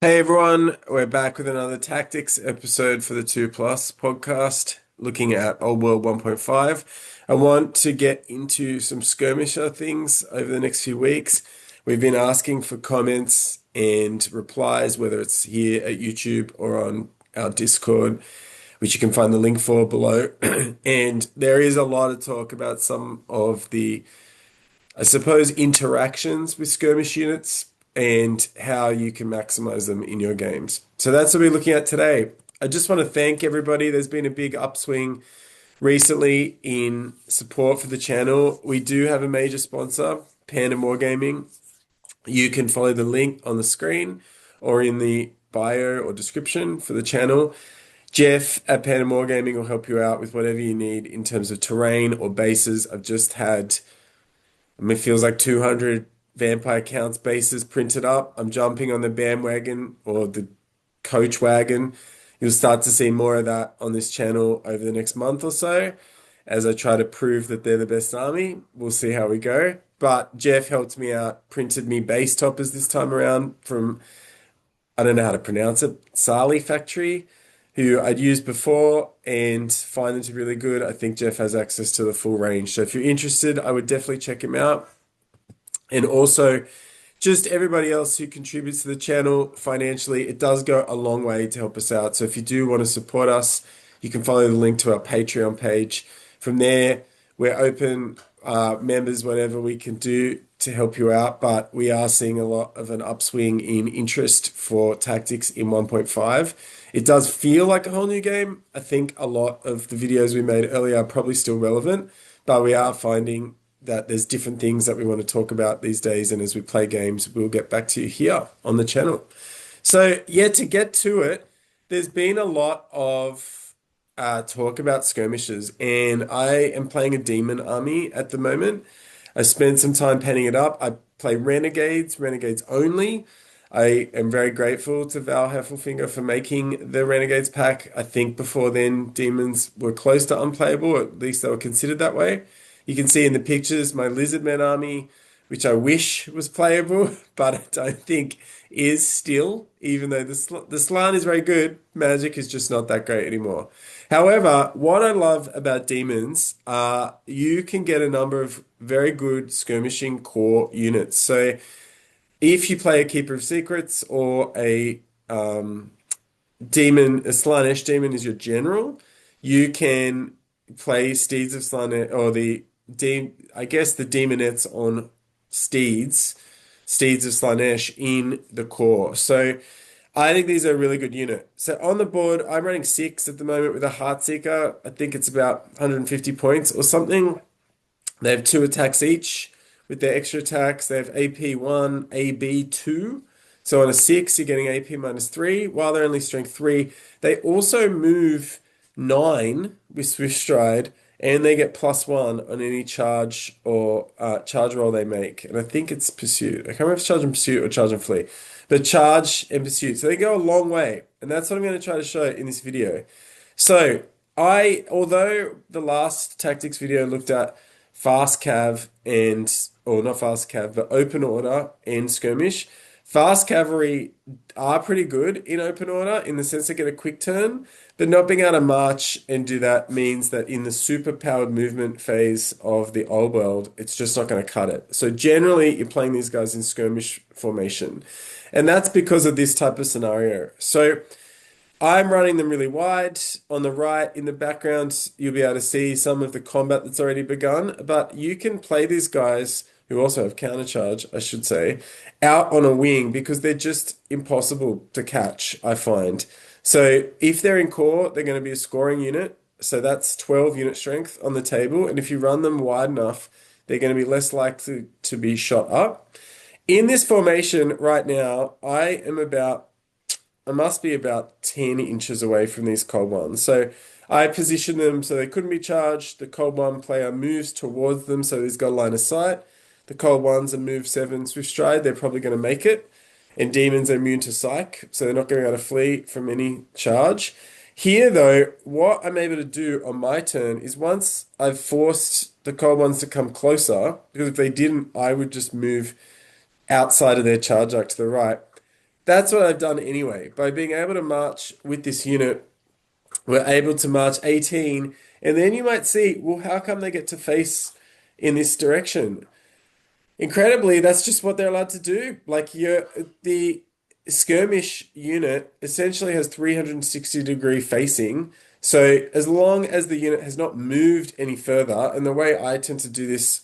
Hey everyone, we're back with another tactics episode for the 2 Plus podcast, looking at Old World 1.5. I want to get into some skirmisher things over the next few weeks. We've been asking for comments and replies, whether it's here at YouTube or on our Discord, which you can find the link for below. And there is a lot of talk about some of the, I suppose, interactions with skirmish units and how you can maximize them in your games. So that's what we're looking at today. I just want to thank everybody. There's been a big upswing recently in support for the channel. We do have a major sponsor, Pandemwargaming. You can follow the link on the screen or in the bio or description for the channel. Jeff at Pandemwargaming will help you out with whatever you need in terms of terrain or bases. I've just had it feels like 200 vampire counts bases printed up. I'm jumping on the bandwagon or the coach wagon. You'll start to see more of that on this channel over the next month or so as I try to prove that they're the best army. We'll see how we go. But Jeff helped me out, printed me base toppers this time around from, I don't know how to pronounce it, Sali Factory, who I'd used before and find them to be really good. I think Jeff has access to the full range. So if you're interested, I would definitely check him out. And also, just everybody else who contributes to the channel financially, it does go a long way to help us out. So if you do want to support us, you can follow the link to our Patreon page. From there, we're open members, whatever we can do to help you out. But we are seeing a lot of an upswing in interest for tactics in 1.5. It does feel like a whole new game. I think a lot of the videos we made earlier are probably still relevant, but we are finding that there's different things that we want to talk about these days. And as we play games, we'll get back to you here on the channel. So, yeah, to get to it, there's been a lot of talk about skirmishes, and I am playing a demon army at the moment. I spent some time penning it up. I play renegades, renegades only. I am very grateful to Val Heffelfinger for making the Renegades pack. I think before then, demons were close to unplayable, or at least they were considered that way. You can see in the pictures my Lizardmen army, which I wish was playable, but I don't think is still, even though the Slann is very good, Magic is just not that great anymore. However, what I love about demons are you can get a number of very good skirmishing core units. So if you play a Keeper of Secrets or a demon, a Slaanesh demon is your general, you can play Steeds of Slaanesh or I guess the demonettes on steeds, Steeds of Slaanesh in the core. So I think these are a really good unit. So on the board, I'm running 6 at the moment with a Heartseeker. I think it's about 150 points or something. They have 2 attacks each with their extra attacks. They have AP1, AB2. So on a 6, you're getting AP -3, while they're only strength 3. They also move 9 with Swift Stride, and they get +1 on any charge or charge roll they make. And I think it's Pursuit. I can't remember if it's Charge and Pursuit or Charge and Flee. But Charge and Pursuit. So they go a long way. And that's what I'm going to try to show in this video. So although the last tactics video looked at fast cav and, or not fast cav, but open order and skirmish, fast cavalry are pretty good in open order in the sense they get a quick turn, but not being able to march and do that means that in the super powered movement phase of the old world, it's just not going to cut it. So generally, you're playing these guys in skirmish formation. And that's because of this type of scenario. So I'm running them really wide. On the right, in the background, you'll be able to see some of the combat that's already begun. But you can play these guys, who also have countercharge, I should say, out on a wing because they're just impossible to catch, I find. So if they're in core, they're going to be a scoring unit. So that's 12 unit strength on the table. And if you run them wide enough, they're going to be less likely to be shot up. In this formation right now, I must be about 10 inches away from these cold ones. So I position them so they couldn't be charged. The cold one player moves towards them so he's got a line of sight. The cold ones are move 7 Swift Stride. They're probably going to make it. And demons are immune to psych, so they're not going to be able to flee from any charge. Here, though, what I'm able to do on my turn is once I've forced the cold ones to come closer, because if they didn't, I would just move outside of their charge arc to the right. that's what I've done anyway. By being able to march with this unit, we're able to march 18, and then you might see, well, how come they get to face in this direction? Incredibly, that's just what they're allowed to do. Like the skirmish unit essentially has 360-degree facing. So as long as the unit has not moved any further, and the way I tend to do this,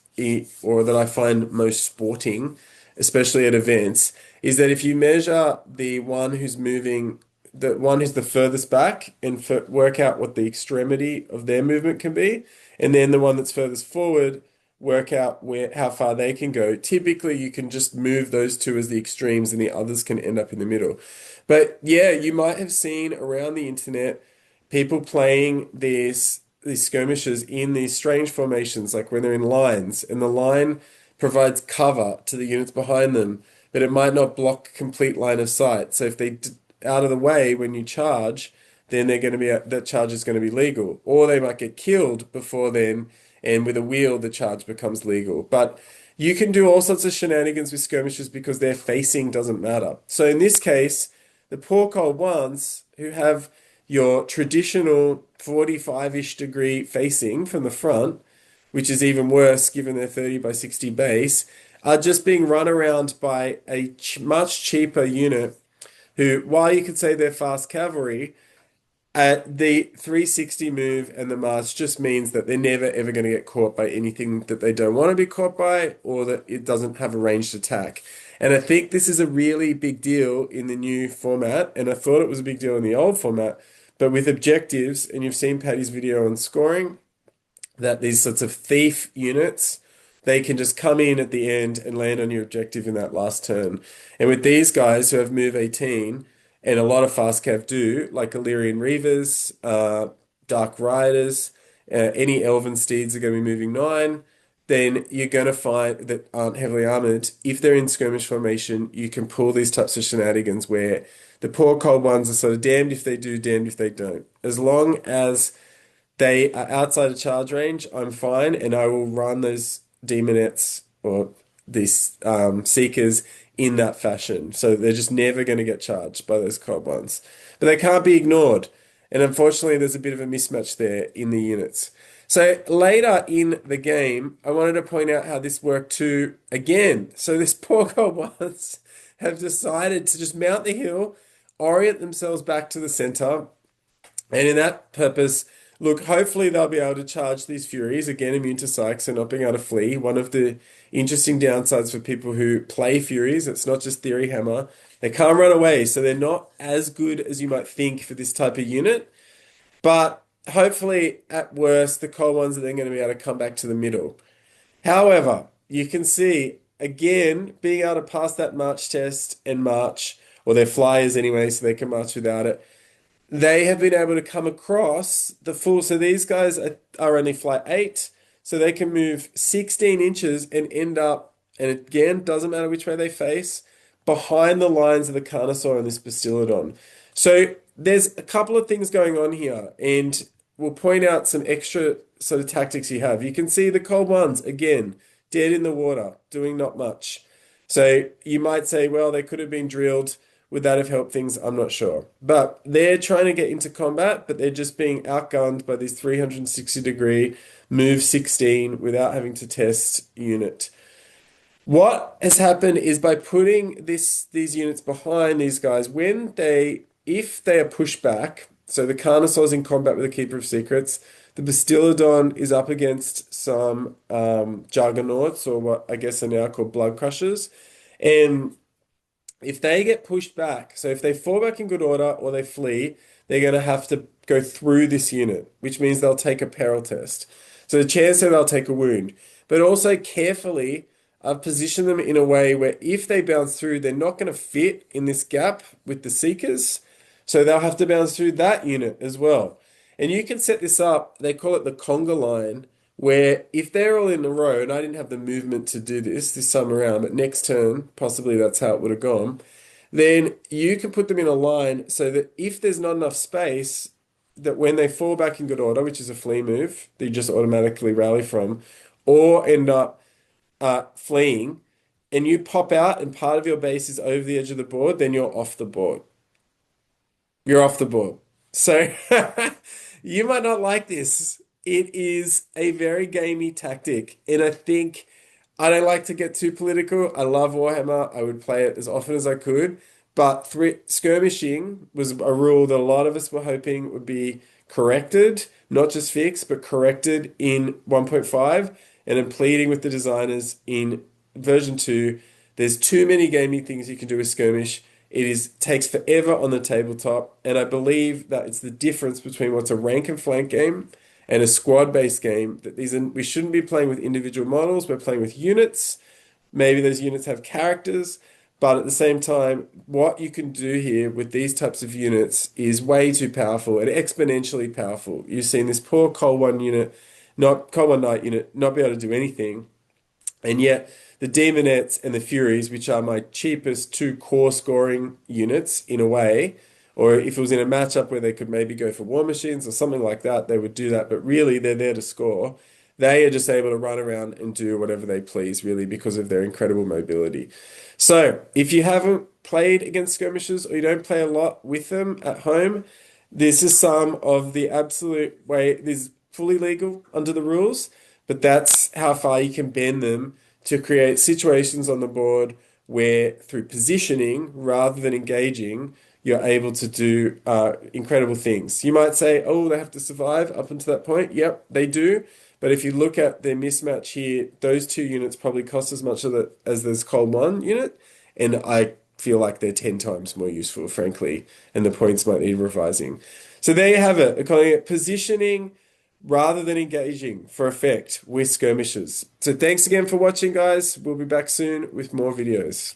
or that I find most sporting, especially at events, is that if you measure the one who's moving, the one who's the furthest back, and work out what the extremity of their movement can be, and then the one that's furthest forward, work out how far they can go. Typically, you can just move those two as the extremes, and the others can end up in the middle. But yeah, you might have seen around the internet people playing these skirmishes in these strange formations, like when they're in lines, and the line provides cover to the units behind them, but it might not block complete line of sight. So if they out of the way when you charge, then they're going to be that charge is going to be legal, or they might get killed before then, and with a wheel the charge becomes legal. But you can do all sorts of shenanigans with skirmishes because their facing doesn't matter. So in this case, the poor cold ones who have your traditional 45-ish degree facing from the front, which is even worse given their 30 by 60 base, are just being run around by a much cheaper unit who, while you could say they're fast cavalry, the 360 move and the march just means that they're never ever going to get caught by anything that they don't want to be caught by, or that it doesn't have a ranged attack. And I think this is a really big deal in the new format, and I thought it was a big deal in the old format, but with objectives, and you've seen Paddy's video on scoring, that these sorts of thief units, they can just come in at the end and land on your objective in that last turn. And with these guys who have move 18, and a lot of fast cav do, like Illyrian Reavers, Dark Riders, any Elven steeds are going to be moving 9, then you're going to find that aren't heavily armored. If they're in skirmish formation, you can pull these types of shenanigans where the poor cold ones are sort of damned if they do, damned if they don't. As long as they are outside of charge range, I'm fine, and I will run those demonettes or these seekers in that fashion. So they're just never going to get charged by those cold ones. But they can't be ignored. And unfortunately, there's a bit of a mismatch there in the units. So later in the game, I wanted to point out how this worked too again. So this poor cold ones have decided to just mount the hill, orient themselves back to the center, and in that purpose, look, hopefully they'll be able to charge these Furies, again, immune to psych, so not being able to flee. One of the interesting downsides for people who play Furies, it's not just Theory Hammer, they can't run away, so they're not as good as you might think for this type of unit. But hopefully, at worst, the cold ones are then going to be able to come back to the middle. However, you can see, again, being able to pass that march test and march, or their flyers anyway, so they can march without it, they have been able to come across the full. So these guys are only flight 8, so they can move 16 inches and end up, and again, doesn't matter which way they face, behind the lines of the Carnosaur and this Bastillodon. So there's a couple of things going on here, and we'll point out some extra sort of tactics you have. You can see the cold ones, again, dead in the water, doing not much. So you might say, well, they could have been drilled. Would that have helped things? I'm not sure. But they're trying to get into combat, but they're just being outgunned by this 360-degree move 16 without having to test unit. What has happened is by putting these units behind these guys, if they are pushed back, so the Carnosaur's in combat with the Keeper of Secrets, the Bastillodon is up against some Juggernauts, or what I guess are now called Blood Crushers, and if they get pushed back, so if they fall back in good order or they flee, they're going to have to go through this unit, which means they'll take a peril test. So the chance that they'll take a wound. But also carefully, I've positioned them in a way where if they bounce through, they're not going to fit in this gap with the Seekers. So they'll have to bounce through that unit as well. And you can set this up, they call it the conga line, where if they're all in a row, and I didn't have the movement to do this time around, but next turn, possibly that's how it would have gone, then you can put them in a line so that if there's not enough space, that when they fall back in good order, which is a flee move, they just automatically rally from, or end up fleeing, and you pop out and part of your base is over the edge of the board, then you're off the board. You're off the board. So you might not like this. It is a very gamey tactic. And I think I don't like to get too political. I love Warhammer. I would play it as often as I could. But skirmishing was a rule that a lot of us were hoping would be corrected, not just fixed, but corrected in 1.5. And I'm pleading with the designers in version 2. There's too many gamey things you can do with skirmish. Takes forever on the tabletop, and I believe that it's the difference between what's a rank and flank game and a squad-based game. That we shouldn't be playing with individual models. We're playing with units. Maybe those units have characters, but at the same time, what you can do here with these types of units is way too powerful and exponentially powerful. You've seen this poor Col 1 unit, not Col 1 Knight unit, not be able to do anything. And yet, the Demonettes and the Furies, which are my cheapest two core scoring units in a way, or if it was in a matchup where they could maybe go for War Machines or something like that, they would do that. But really, they're there to score. They are just able to run around and do whatever they please, really, because of their incredible mobility. So, if you haven't played against skirmishers or you don't play a lot with them at home, this is some of the absolute way. This is fully legal under the rules, but that's how far you can bend them to create situations on the board where, through positioning rather than engaging, you're able to do incredible things. You might say, oh, they have to survive up until that point. Yep, they do. But if you look at their mismatch here, those two units probably cost as much as this Col 1 unit. And I feel like they're 10 times more useful, frankly, and the points might need revising. So there you have it. I'm calling it positioning rather than engaging for effect with skirmishers. So thanks again for watching, guys. We'll be back soon with more videos.